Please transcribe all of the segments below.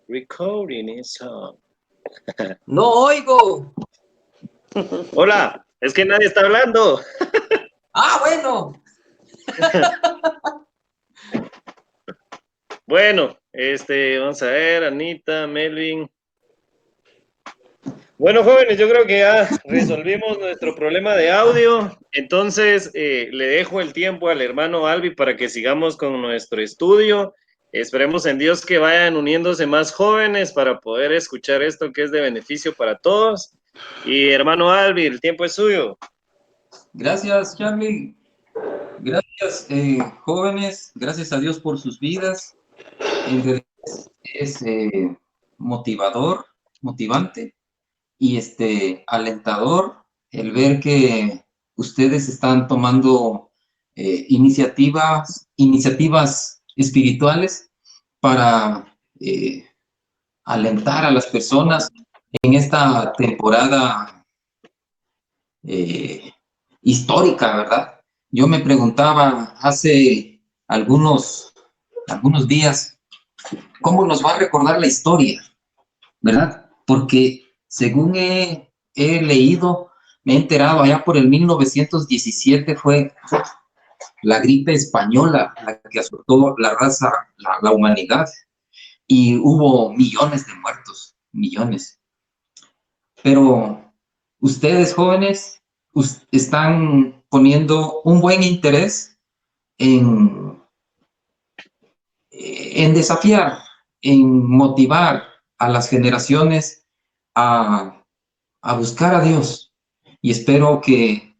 Recording is on. No oigo. Hola, es que nadie está hablando. Ah, bueno. Bueno, vamos a ver, Anita, Melvin. Bueno, jóvenes, yo creo que ya resolvimos nuestro problema de audio. Entonces, le dejo el tiempo al hermano Albi para que sigamos con nuestro estudio. Esperemos en Dios que vayan uniéndose más jóvenes para poder escuchar esto que es de beneficio para todos. Y hermano Albi, el tiempo es suyo. Gracias, Charlie. Gracias, jóvenes. Gracias a Dios por sus vidas. En realidad es motivador, motivante y alentador el ver que ustedes están tomando iniciativas espirituales para alentar a las personas en esta temporada histórica, ¿verdad? Yo me preguntaba hace algunos días, ¿cómo nos va a recordar la historia? ¿Verdad? Porque según he leído, me he enterado, allá por el 1917 fue la gripe española la que azotó la raza, la humanidad, y hubo millones de muertos, millones. Pero ustedes jóvenes están poniendo un buen interés en, en desafiar, en motivar a las generaciones a buscar a Dios. Y espero que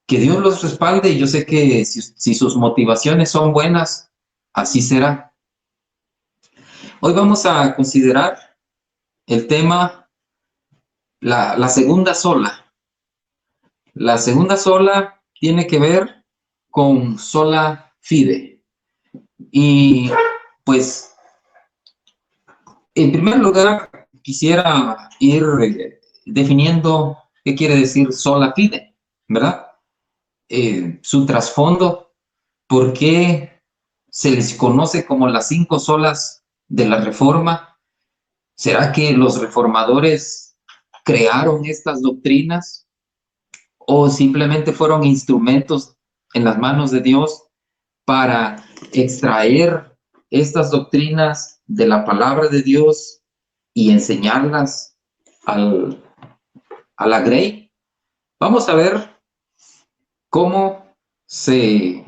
Dios los respalde. Y yo sé que si sus motivaciones son buenas, así será. Hoy vamos a considerar el tema, la segunda sola. La segunda sola tiene que ver con sola fide. Y pues, en primer lugar, quisiera ir definiendo qué quiere decir sola fide, ¿verdad? Su trasfondo, por qué se les conoce como las 5 solas de la Reforma. ¿Será que los reformadores crearon estas doctrinas o simplemente fueron instrumentos en las manos de Dios para extraer estas doctrinas de la palabra de Dios y enseñarlas a la grey? Vamos a ver cómo se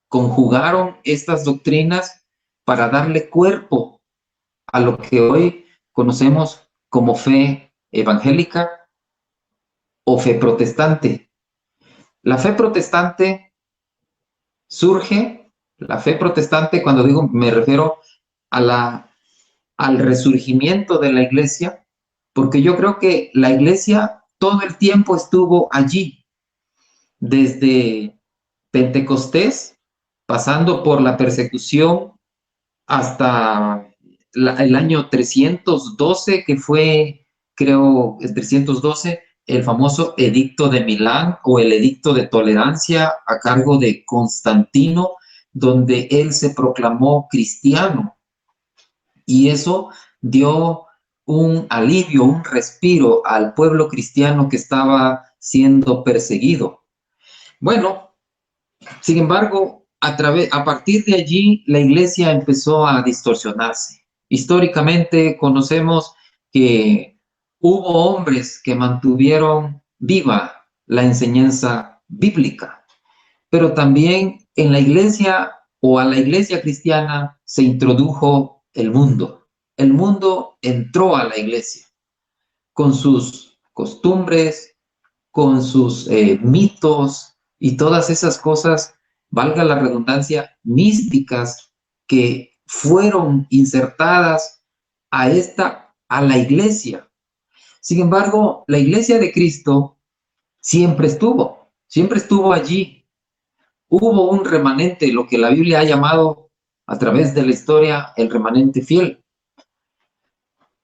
conjugaron estas doctrinas para darle cuerpo a lo que hoy conocemos como fe evangélica o fe protestante. La fe protestante surge, la fe protestante, cuando digo, me refiero al resurgimiento de la iglesia, porque yo creo que la iglesia todo el tiempo estuvo allí, desde Pentecostés, pasando por la persecución hasta el año 312, que fue, creo, el 312, el famoso Edicto de Milán o el Edicto de Tolerancia a cargo de Constantino, donde él se proclamó cristiano. Y eso dio un alivio, un respiro al pueblo cristiano que estaba siendo perseguido. Bueno, sin embargo, a partir de allí, la iglesia empezó a distorsionarse. Históricamente conocemos que hubo hombres que mantuvieron viva la enseñanza bíblica, pero también en la iglesia o a la iglesia cristiana se introdujo el mundo. El mundo entró a la iglesia con sus costumbres, con sus mitos y todas esas cosas, valga la redundancia, místicas que fueron insertadas a la iglesia. Sin embargo, la iglesia de Cristo siempre estuvo allí. Hubo un remanente, lo que la Biblia ha llamado a través de la historia el remanente fiel.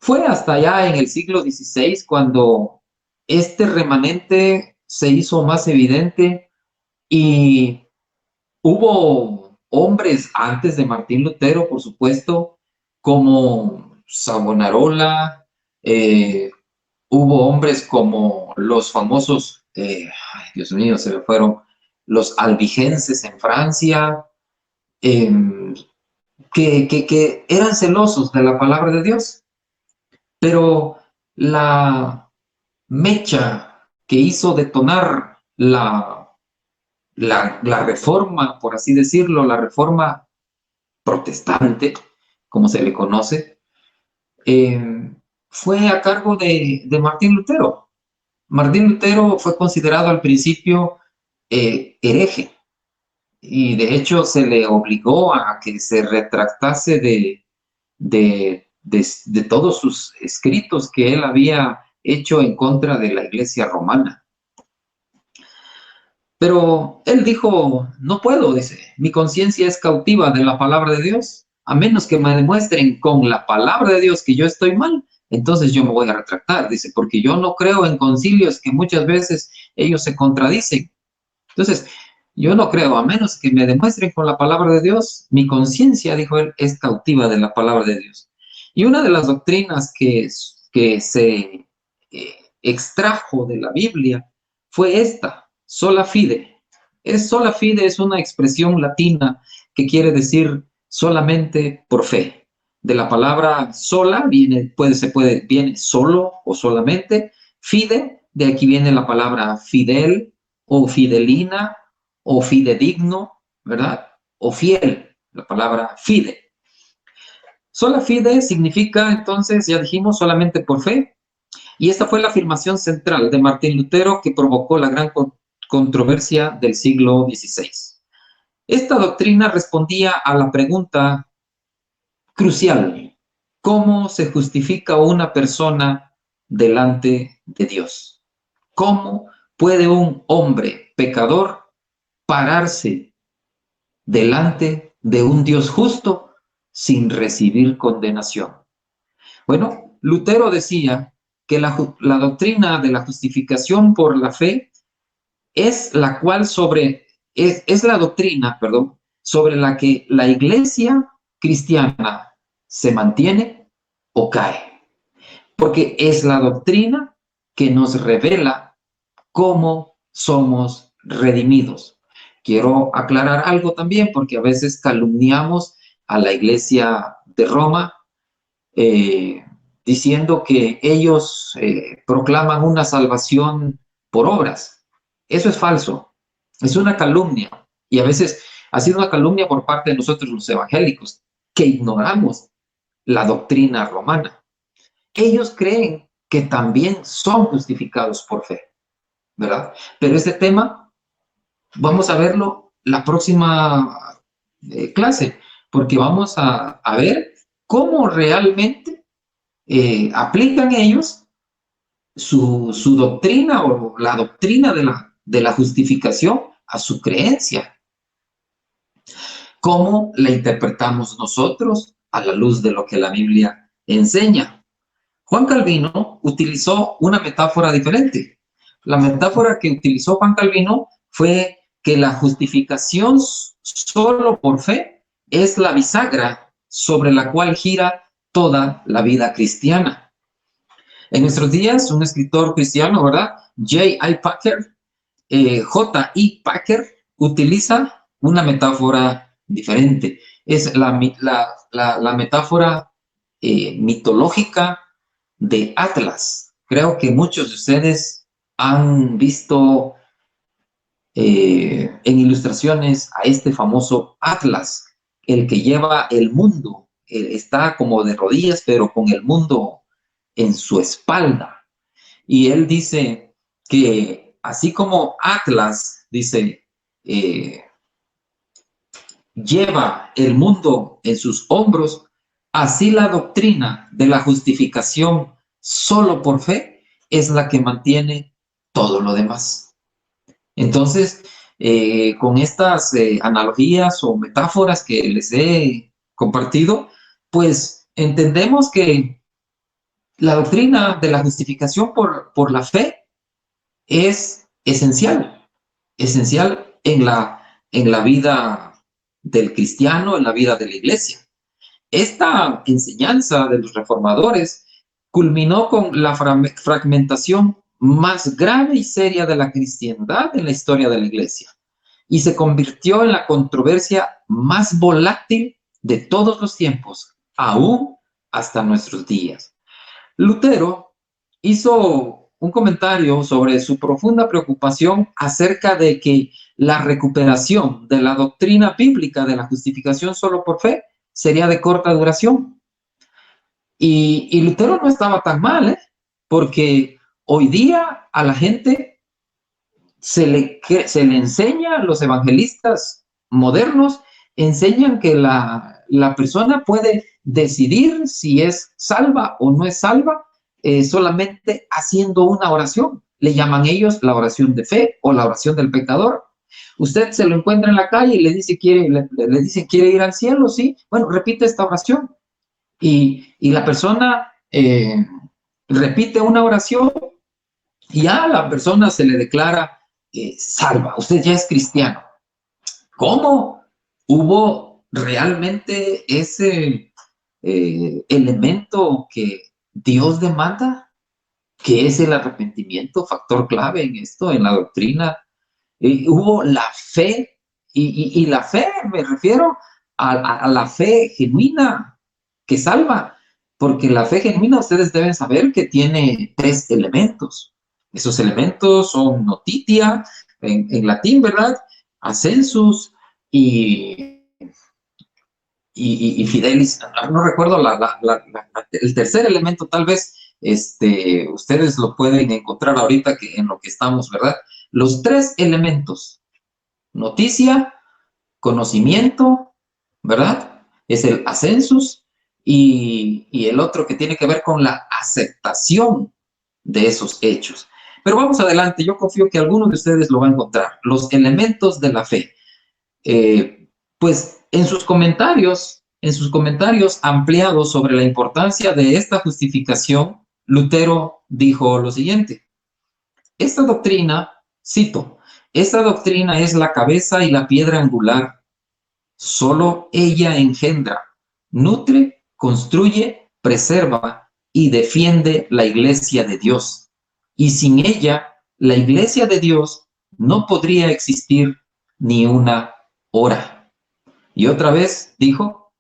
Fue hasta allá en el siglo XVI cuando este remanente se hizo más evidente y hubo hombres antes de Martín Lutero, por supuesto, como Savonarola, hubo hombres como los famosos, ay, Dios mío, se me fueron, los albigenses en Francia, eh, que eran celosos de la palabra de Dios, pero la mecha que hizo detonar la reforma, por así decirlo, la reforma protestante, como se le conoce, fue a cargo de Martín Lutero. Martín Lutero fue considerado al principio hereje, y de hecho se le obligó a que se retractase de todos sus escritos que él había hecho en contra de la Iglesia romana. Pero él dijo, no puedo, dice, mi conciencia es cautiva de la palabra de Dios, a menos que me demuestren con la palabra de Dios que yo estoy mal, entonces yo me voy a retractar, dice, porque yo no creo en concilios que muchas veces ellos se contradicen. Entonces, yo no creo, a menos que me demuestren con la palabra de Dios, mi conciencia, dijo él, es cautiva de la palabra de Dios. Y una de las doctrinas que se extrajo de la Biblia fue esta, sola fide. Sola fide es una expresión latina que quiere decir solamente por fe. De la palabra sola viene solo o solamente. Fide, de aquí viene la palabra fidel o fidelina o fidedigno, ¿verdad? O fiel, la palabra fide. Sola fide significa entonces, ya dijimos, solamente por fe. Y esta fue la afirmación central de Martín Lutero que provocó la gran controversia del siglo XVI. Esta doctrina respondía a la pregunta crucial: ¿cómo se justifica una persona delante de Dios? ¿Cómo puede un hombre pecador pararse delante de un Dios justo sin recibir condenación? Bueno, Lutero decía que la doctrina de la justificación por la fe es la doctrina, perdón, sobre la que la iglesia cristiana se mantiene o cae, porque es la doctrina que nos revela cómo somos redimidos. Quiero aclarar algo también, porque a veces calumniamos a la iglesia de Roma, diciendo que ellos proclaman una salvación por obras. Eso es falso, es una calumnia, y a veces ha sido una calumnia por parte de nosotros los evangélicos, que ignoramos la doctrina romana. Ellos creen que también son justificados por fe, ¿verdad? Pero este tema vamos a verlo la próxima clase, porque vamos a ver cómo realmente aplican ellos su doctrina o la doctrina de la justificación a su creencia. ¿Cómo la interpretamos nosotros a la luz de lo que la Biblia enseña? Juan Calvino utilizó una metáfora diferente. La metáfora que utilizó Juan Calvino fue que la justificación solo por fe es la bisagra sobre la cual gira toda la vida cristiana. En nuestros días, un escritor cristiano, ¿verdad? J.I. Packer, J.I. Packer, utiliza una metáfora diferente. Es la metáfora mitológica de Atlas. Creo que muchos de ustedes han visto en ilustraciones a este famoso Atlas, el que lleva el mundo. Está como de rodillas, pero con el mundo en su espalda. Y él dice que así como Atlas, dice, lleva el mundo en sus hombros, así la doctrina de la justificación solo por fe es la que mantiene todo lo demás. Entonces, con estas analogías o metáforas que les he compartido, pues entendemos que la doctrina de la justificación por la fe es esencial en la vida del cristiano, en la vida de la iglesia. esta enseñanza de los reformadores culminó con la fragmentación más grave y seria de la cristiandad en la historia de la Iglesia y se convirtió en la controversia más volátil de todos los tiempos, aún hasta nuestros días. Lutero hizo un comentario sobre su profunda preocupación acerca de que la recuperación de la doctrina bíblica de la justificación solo por fe sería de corta duración. Y Lutero no estaba tan mal, porque hoy día a la gente se le enseña, los evangelistas modernos enseñan que la persona puede decidir si es salva o no es salva solamente haciendo una oración. Le llaman ellos la oración de fe o la oración del pecador. Usted se lo encuentra en la calle y le dice, le dice, ¿quiere ir al cielo? Sí. Bueno, repite esta oración. Y la persona repite una oración y a la persona se le declara salva. Usted ya es cristiano. ¿Cómo hubo realmente ese elemento que Dios demanda, que es el arrepentimiento, factor clave en esto, en la doctrina? Hubo la fe, y la fe, me refiero a la fe genuina que salva, porque la fe genuina ustedes deben saber que tiene 3 elementos. Esos elementos son notitia, en latín, ¿verdad? Ascensus y fidelis. No recuerdo el tercer elemento, tal vez ustedes lo pueden encontrar ahorita en lo que estamos, ¿verdad? Los 3 elementos, noticia, conocimiento, ¿verdad? Es el ascensus y el otro que tiene que ver con la aceptación de esos hechos. Pero vamos adelante, yo confío que alguno de ustedes lo va a encontrar. Los elementos de la fe. Pues en sus comentarios ampliados sobre la importancia de esta justificación, Lutero dijo lo siguiente: esta doctrina, cito, esta doctrina es la cabeza y la piedra angular. Solo ella engendra, nutre, construye, preserva y defiende la iglesia de Dios. Y sin ella, la iglesia de Dios no podría existir ni una hora. Y otra vez dijo,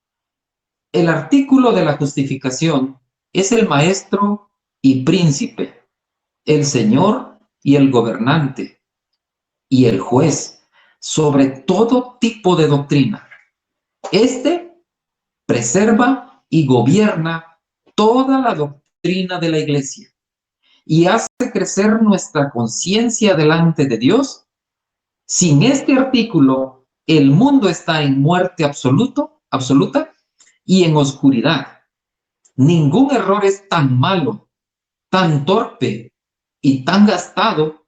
el artículo de la justificación es el maestro y príncipe, el señor y el gobernante y el juez sobre todo tipo de doctrina. Este preserva y gobierna toda la doctrina de la iglesia y hace crecer nuestra conciencia delante de Dios. Sin este artículo, el mundo está en muerte absoluta y en oscuridad. Ningún error es tan malo, tan torpe y tan gastado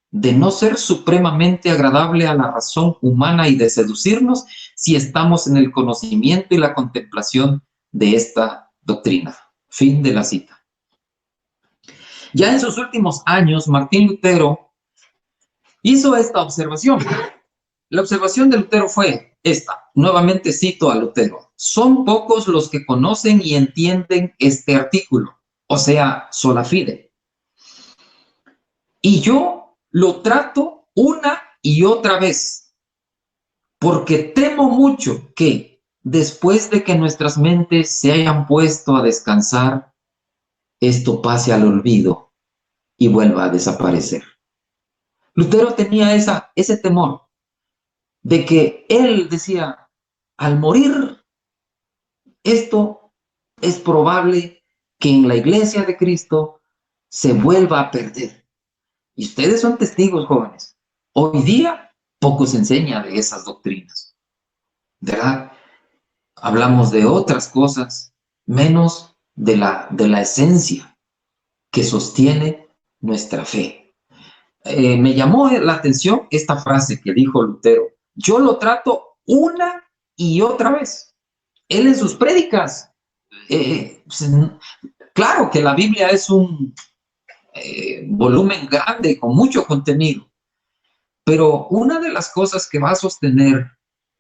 de no ser supremamente agradable a la razón humana y de seducirnos si estamos en el conocimiento y la contemplación de esta doctrina. Fin de la cita. Ya en sus últimos años, Martín Lutero hizo esta observación. La observación de Lutero fue esta. Nuevamente cito a Lutero. Son pocos los que conocen y entienden este artículo, o sea, sola fide. Y yo lo trato una y otra vez, porque temo mucho que después de que nuestras mentes se hayan puesto a descansar, esto pase al olvido y vuelva a desaparecer. Lutero tenía ese temor de que él decía, al morir, esto es probable que en la iglesia de Cristo se vuelva a perder. Y ustedes son testigos, jóvenes. Hoy día poco se enseña de esas doctrinas, ¿verdad? Hablamos de otras cosas, menos de la esencia que sostiene nuestra fe. Me llamó la atención esta frase que dijo Lutero. Yo lo trato una y otra vez. Él en sus prédicas, claro que la Biblia es un volumen grande con mucho contenido, pero una de las cosas que va a sostener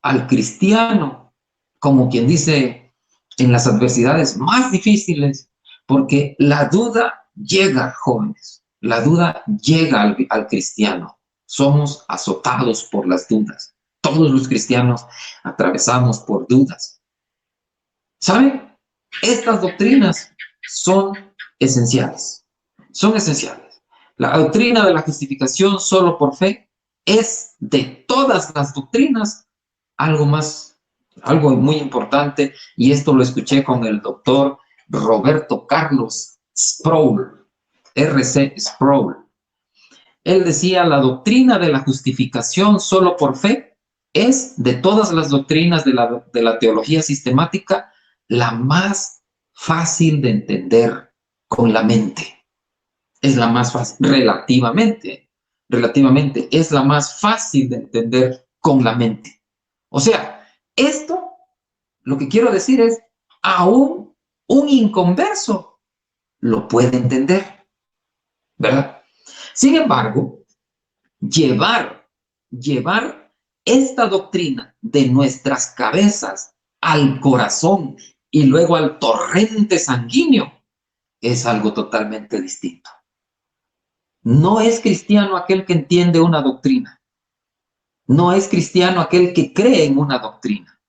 al cristiano, como quien dice, en las adversidades más difíciles, porque la duda llega, jóvenes, la duda llega al cristiano. Somos azotados por las dudas. Todos los cristianos atravesamos por dudas. ¿Saben? Estas doctrinas son esenciales. Son esenciales. La doctrina de la justificación solo por fe es de todas las doctrinas algo muy importante, y esto lo escuché con el doctor Roberto Carlos Sproul, R.C. Sproul. Él decía, la doctrina de la justificación solo por fe es, de todas las doctrinas de la teología sistemática, la más fácil de entender con la mente. Es la más fácil, relativamente, es la más fácil de entender con la mente. O sea, esto, lo que quiero decir es, aún un inconverso lo puede entender, ¿verdad? Sin embargo, llevar esta doctrina de nuestras cabezas al corazón y luego al torrente sanguíneo es algo totalmente distinto. No es cristiano aquel que entiende una doctrina. No es cristiano aquel que cree en una doctrina.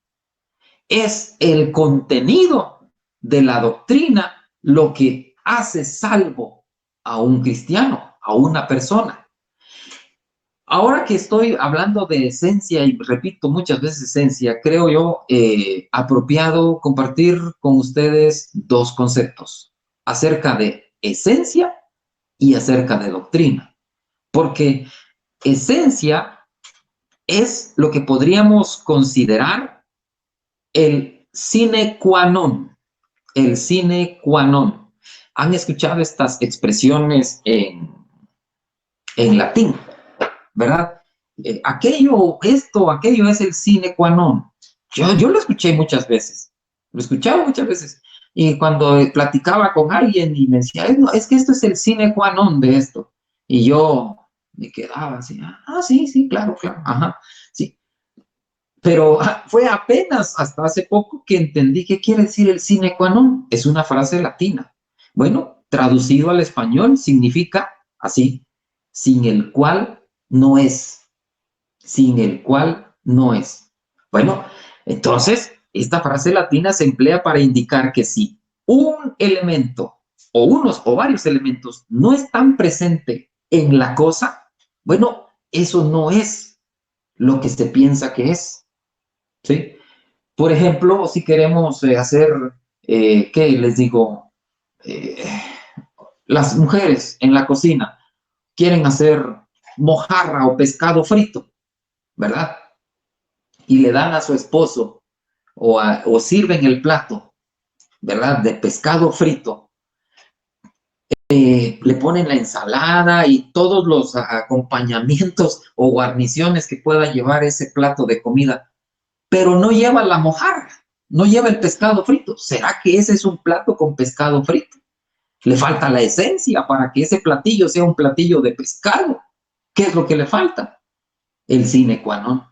Es el contenido de la doctrina lo que hace salvo a un cristiano, a una persona. Ahora que estoy hablando de esencia, y repito muchas veces esencia, creo yo apropiado compartir con ustedes dos conceptos acerca de esencia y acerca de doctrina. Porque esencia es lo que podríamos considerar el sine qua non. El sine qua non. ¿Han escuchado estas expresiones en latín? ¿Verdad? Aquello es el sine qua non. Yo lo escuché muchas veces, lo escuchaba muchas veces, y cuando platicaba con alguien y me decía, no, es que esto es el sine qua non de esto, y yo me quedaba así, sí, claro, ajá, sí. Pero fue apenas hasta hace poco que entendí qué quiere decir el sine qua non. Es una frase latina. Bueno, traducido al español significa así, sin el cual no es. Sin el cual no es. Bueno, entonces, esta frase latina se emplea para indicar que si un elemento o unos o varios elementos no están presentes en la cosa, bueno, eso no es lo que se piensa que es. ¿Sí? Por ejemplo, si queremos hacer, ¿qué les digo? Eh, las mujeres en la cocina quieren hacer mojarra o pescado frito, ¿verdad? Y le dan a su esposo o sirven el plato, ¿verdad? De pescado frito. Le ponen la ensalada y todos los acompañamientos o guarniciones que pueda llevar ese plato de comida, pero no lleva la mojarra, no lleva el pescado frito. ¿Será que ese es un plato con pescado frito? Le falta la esencia para que ese platillo sea un platillo de pescado. ¿Qué es lo que le falta? El sine qua non.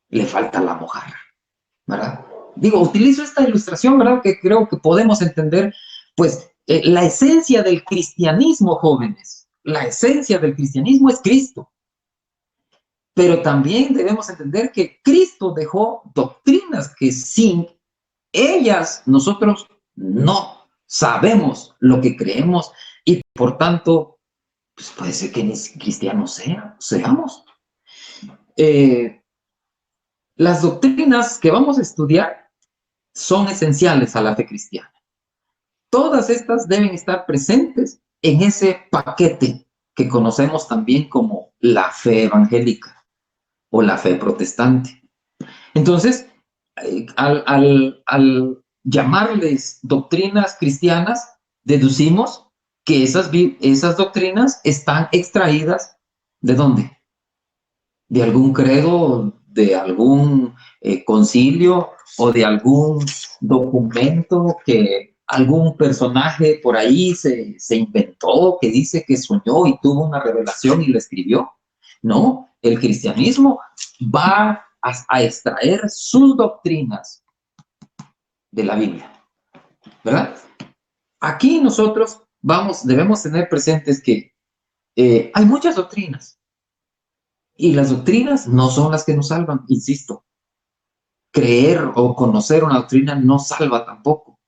Le falta la mojarra, ¿verdad? Digo, utilizo esta ilustración, ¿verdad? Que creo que podemos entender, pues, la esencia del cristianismo, jóvenes. La esencia del cristianismo es Cristo. Pero también debemos entender que Cristo dejó doctrinas que sin ellas nosotros no sabemos lo que creemos y por tanto, pues puede ser que ni cristianos seamos. Las doctrinas que vamos a estudiar son esenciales a la fe cristiana. Todas estas deben estar presentes en ese paquete que conocemos también como la fe evangélica o la fe protestante. Entonces, al llamarles doctrinas cristianas, deducimos que esas doctrinas están extraídas ¿de dónde? De algún credo, de algún concilio o de algún documento que algún personaje por ahí se inventó, que dice que soñó y tuvo una revelación y lo escribió. No, el cristianismo va a extraer sus doctrinas de la Biblia, ¿verdad? Aquí nosotros debemos tener presentes que hay muchas doctrinas y las doctrinas no son las que nos salvan, insisto. Creer o conocer una doctrina no salva tampoco,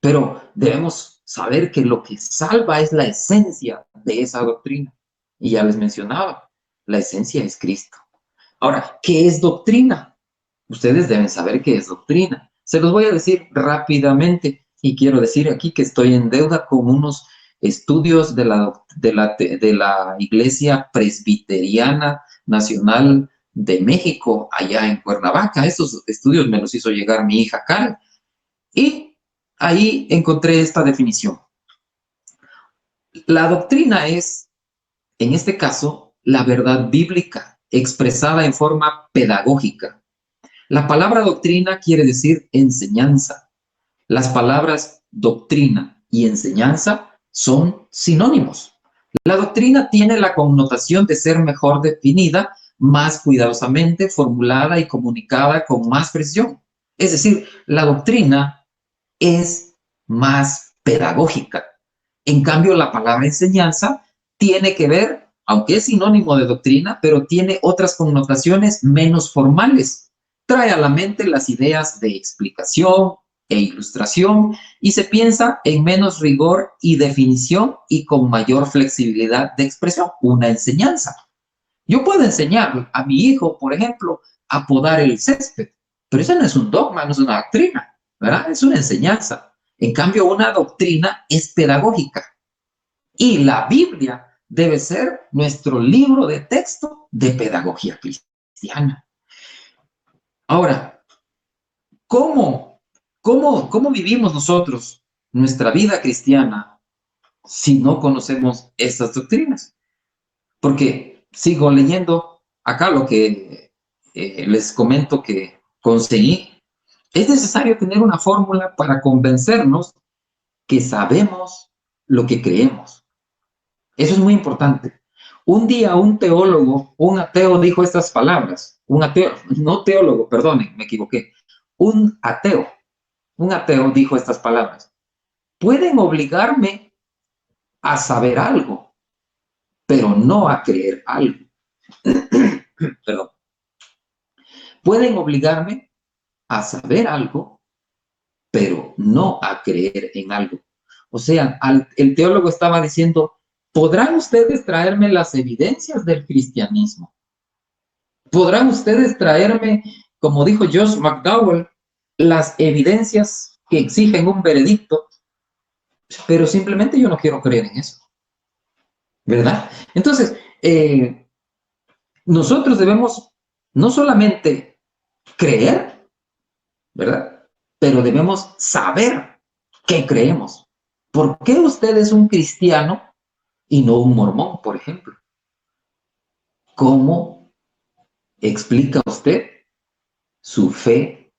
pero debemos saber que lo que salva es la esencia de esa doctrina. Y ya les mencionaba, la esencia es Cristo. Ahora, ¿qué es doctrina? Ustedes deben saber qué es doctrina. Se los voy a decir rápidamente y quiero decir aquí que estoy en deuda con unos estudios de la Iglesia Presbiteriana Nacional de México, allá en Cuernavaca. Estos estudios me los hizo llegar mi hija Karen. Y ahí encontré esta definición. La doctrina es, en este caso, la verdad bíblica expresada en forma pedagógica. La palabra doctrina quiere decir enseñanza. Las palabras doctrina y enseñanza son sinónimos. La doctrina tiene la connotación de ser mejor definida, más cuidadosamente formulada y comunicada con más precisión. Es decir, la doctrina es más pedagógica. En cambio, la palabra enseñanza tiene que ver, aunque es sinónimo de doctrina, pero tiene otras connotaciones menos formales. Trae a la mente las ideas de explicación e ilustración y se piensa en menos rigor y definición y con mayor flexibilidad de expresión, una enseñanza. Yo puedo enseñar a mi hijo, por ejemplo, a podar el césped, pero eso no es un dogma, no es una doctrina, ¿verdad? Es una enseñanza. En cambio, una doctrina es pedagógica. Y la Biblia debe ser nuestro libro de texto de pedagogía cristiana. Ahora, ¿cómo vivimos nosotros nuestra vida cristiana si no conocemos estas doctrinas? Porque sigo leyendo acá lo que les comento que conseguí. Es necesario tener una fórmula para convencernos que sabemos lo que creemos. Eso es muy importante. Un día un teólogo, un ateo dijo estas palabras. Un ateo, no teólogo, perdonen, me equivoqué. Un ateo dijo estas palabras. Pueden obligarme a saber algo, pero no a creer algo. Perdón. Pueden obligarme a saber algo, pero no a creer en algo. O sea, el teólogo estaba diciendo, ¿podrán ustedes traerme las evidencias del cristianismo? ¿Podrán ustedes traerme, como dijo Josh McDowell, las evidencias que exigen un veredicto? Pero simplemente yo no quiero creer en eso, ¿verdad? Entonces, nosotros debemos no solamente creer, ¿verdad? Pero debemos saber qué creemos. ¿Por qué usted es un cristiano y no un mormón, por ejemplo? ¿Cómo explica usted su fe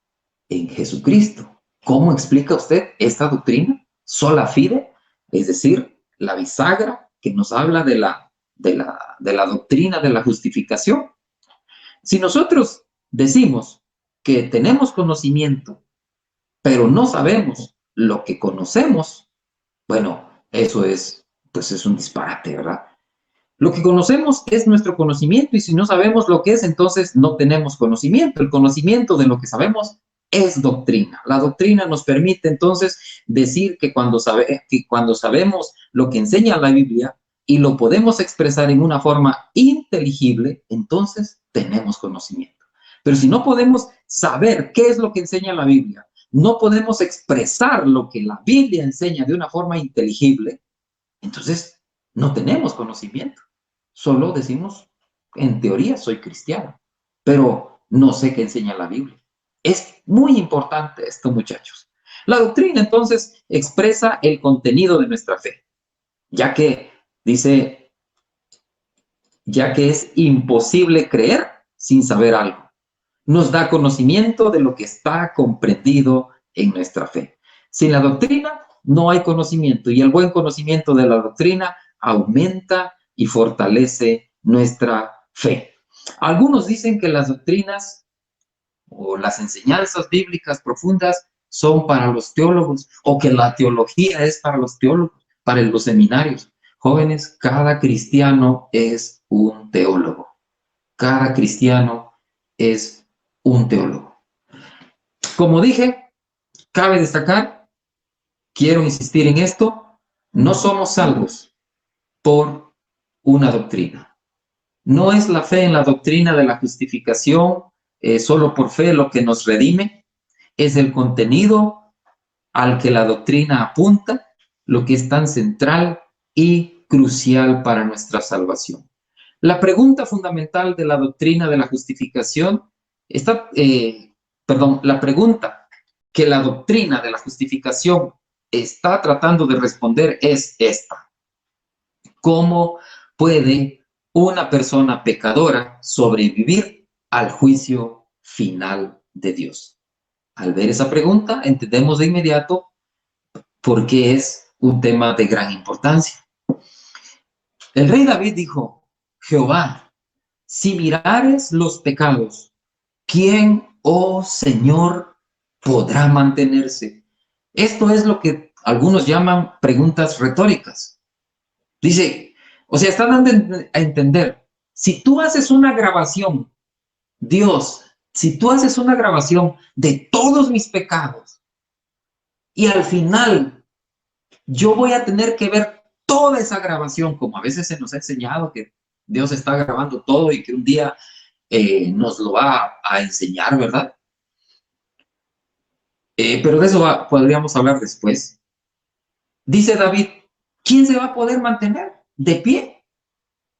en Jesucristo? ¿Cómo explica usted esta doctrina? Sola fide, es decir, la bisagra que nos habla de la doctrina de la justificación. Si nosotros decimos que tenemos conocimiento, pero no sabemos lo que conocemos, bueno, eso pues es un disparate, ¿verdad? Lo que conocemos es nuestro conocimiento y si no sabemos lo que es, entonces no tenemos conocimiento. El conocimiento de lo que sabemos es doctrina. La doctrina nos permite entonces decir que cuando sabemos lo que enseña la Biblia y lo podemos expresar en una forma inteligible, entonces tenemos conocimiento. Pero si no podemos saber qué es lo que enseña la Biblia, no podemos expresar lo que la Biblia enseña de una forma inteligible, entonces no tenemos conocimiento. Solo decimos, en teoría soy cristiano, pero no sé qué enseña la Biblia. Es muy importante esto, muchachos. La doctrina entonces expresa el contenido de nuestra fe, ya que dice, ya que es imposible creer sin saber algo. Nos da conocimiento de lo que está comprendido en nuestra fe. Sin la doctrina no hay conocimiento y el buen conocimiento de la doctrina aumenta y fortalece nuestra fe. Algunos dicen que las doctrinas o las enseñanzas bíblicas profundas son para los teólogos o que la teología es para los teólogos, para los seminarios. Jóvenes, cada cristiano es un teólogo. Cada cristiano es un teólogo. Como dije, cabe destacar, quiero insistir en esto, no somos salvos por una doctrina. No es la fe en la doctrina de la justificación solo por fe lo que nos redime, es el contenido al que la doctrina apunta, lo que es tan central y crucial para nuestra salvación. La pregunta fundamental de la doctrina de la justificación está, la pregunta que la doctrina de la justificación está tratando de responder es esta: ¿cómo puede una persona pecadora sobrevivir al juicio final de Dios? Al ver esa pregunta, entendemos de inmediato por qué es un tema de gran importancia. El rey David dijo: Jehová, si mirares los pecados, ¿quién, oh Señor, podrá mantenerse? Esto es lo que algunos llaman preguntas retóricas. Dice, o sea, está dando a entender, si tú haces una grabación, Dios, si tú haces una grabación de todos mis pecados y al final yo voy a tener que ver toda esa grabación, como a veces se nos ha enseñado que Dios está grabando todo y que un día nos lo va a enseñar, ¿verdad? Pero de eso podríamos hablar después. Dice David, ¿quién se va a poder mantener de pie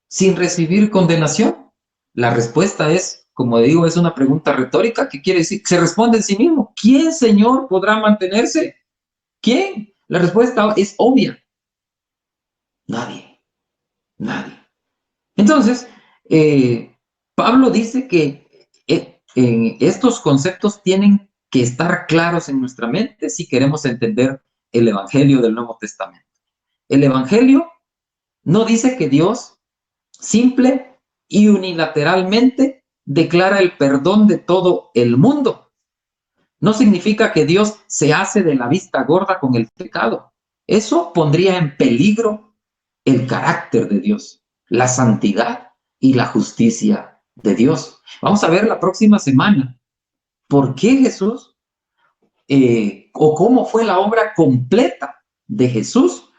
sin recibir condenación? La respuesta es, como digo, es una pregunta retórica que quiere decir, se responde en sí mismo. ¿Quién, Señor, podrá mantenerse? ¿Quién? La respuesta es obvia. Nadie. Nadie. Entonces, Pablo dice que estos conceptos tienen que estar claros en nuestra mente si queremos entender el Evangelio del Nuevo Testamento. El Evangelio no dice que Dios simple y unilateralmente declara el perdón de todo el mundo. No significa que Dios se hace de la vista gorda con el pecado. Eso pondría en peligro el carácter de Dios, la santidad y la justicia de Dios. Vamos a ver la próxima semana por qué Jesús o cómo fue la obra completa de Jesús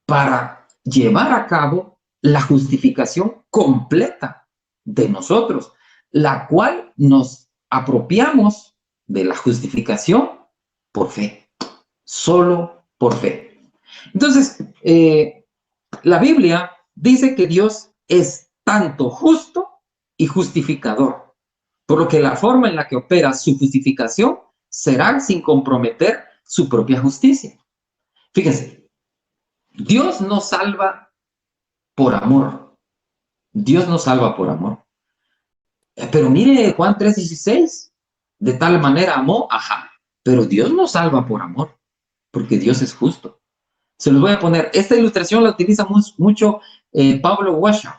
para llevar a cabo la justificación completa de nosotros, la cual nos apropiamos de la justificación por fe, solo por fe. Entonces, la Biblia dice que Dios es tanto justo y justificador, por lo que la forma en la que opera su justificación será sin comprometer su propia justicia. Fíjense, Dios no salva por amor. Dios no salva por amor. Pero mire Juan 3:16, de tal manera amó, pero Dios no salva por amor, porque Dios es justo. Se los voy a poner, esta ilustración la utiliza mucho Pablo Washer.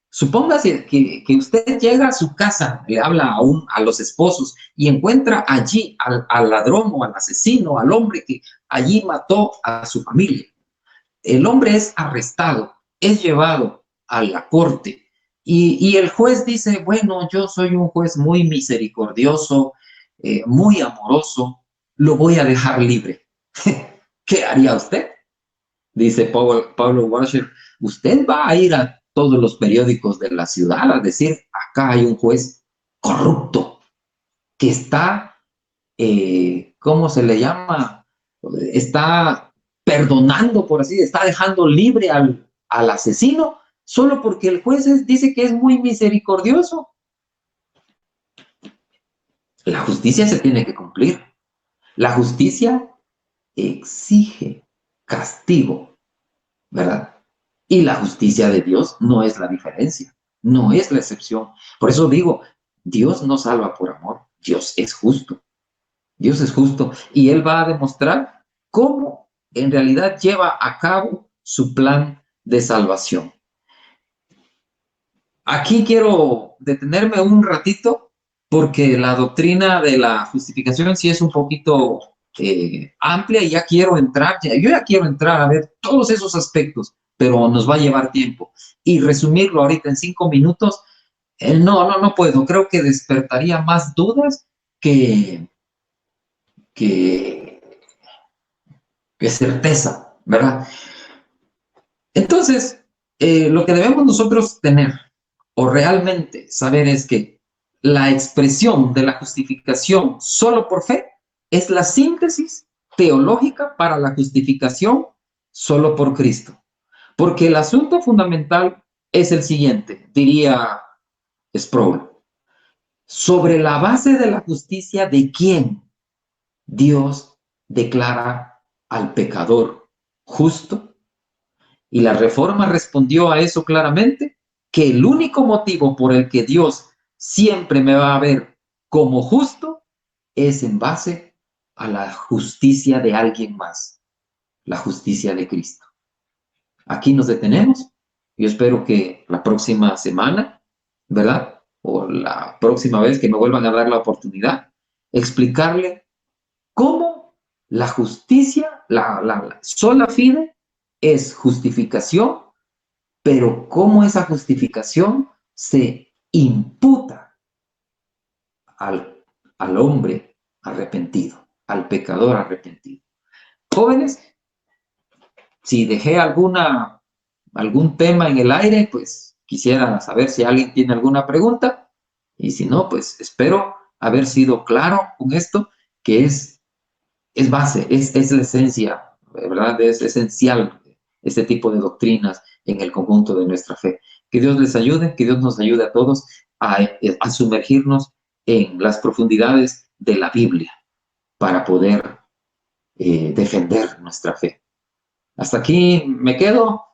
Supóngase que usted llega a su casa, le habla a los esposos y encuentra allí al ladrón o al asesino, al hombre que allí mató a su familia. El hombre es arrestado, es llevado a la corte y el juez dice, bueno, yo soy un juez muy misericordioso, muy amoroso, lo voy a dejar libre. ¿Qué haría usted? Dice Pablo Washer, usted va a ir a todos los periódicos de la ciudad a decir, acá hay un juez corrupto que está, ¿cómo se le llama? Está perdonando, por así, está dejando libre al asesino solo porque el juez dice que es muy misericordioso. La justicia se tiene que cumplir. La justicia exige castigo, ¿verdad? Y la justicia de Dios no es la diferencia, no es la excepción. Por eso digo, Dios no salva por amor, Dios es justo. Dios es justo y Él va a demostrar cómo en realidad lleva a cabo su plan de salvación. Aquí quiero detenerme un ratito porque la doctrina de la justificación sí es un poquito amplia y ya quiero entrar, yo ya quiero entrar a ver todos esos aspectos, pero nos va a llevar tiempo. Y resumirlo ahorita en 5 minutos, no puedo. Creo que despertaría más dudas que, que, que certeza, ¿verdad? Entonces, lo que debemos nosotros tener o realmente saber es que la expresión de la justificación solo por fe es la síntesis teológica para la justificación solo por Cristo. Porque el asunto fundamental es el siguiente, diría Sproul. Sobre la base de la justicia de quién Dios declara al pecador justo. Y la Reforma respondió a eso claramente, que el único motivo por el que Dios siempre me va a ver como justo es en base a la justicia de alguien más, la justicia de Cristo. Aquí nos detenemos. Yo espero que la próxima semana, ¿verdad? O la próxima vez que me vuelvan a dar la oportunidad, explicarle cómo la justicia, la sola fide, es justificación, pero cómo esa justificación se imputa al hombre arrepentido, al pecador arrepentido. Jóvenes, si dejé algún tema en el aire, pues quisiera saber si alguien tiene alguna pregunta, y si no, pues espero haber sido claro con esto, que es base, es la esencia, ¿verdad? Es esencial este tipo de doctrinas en el conjunto de nuestra fe. Que Dios les ayude, que Dios nos ayude a todos a sumergirnos en las profundidades de la Biblia para poder defender nuestra fe. Hasta aquí me quedo.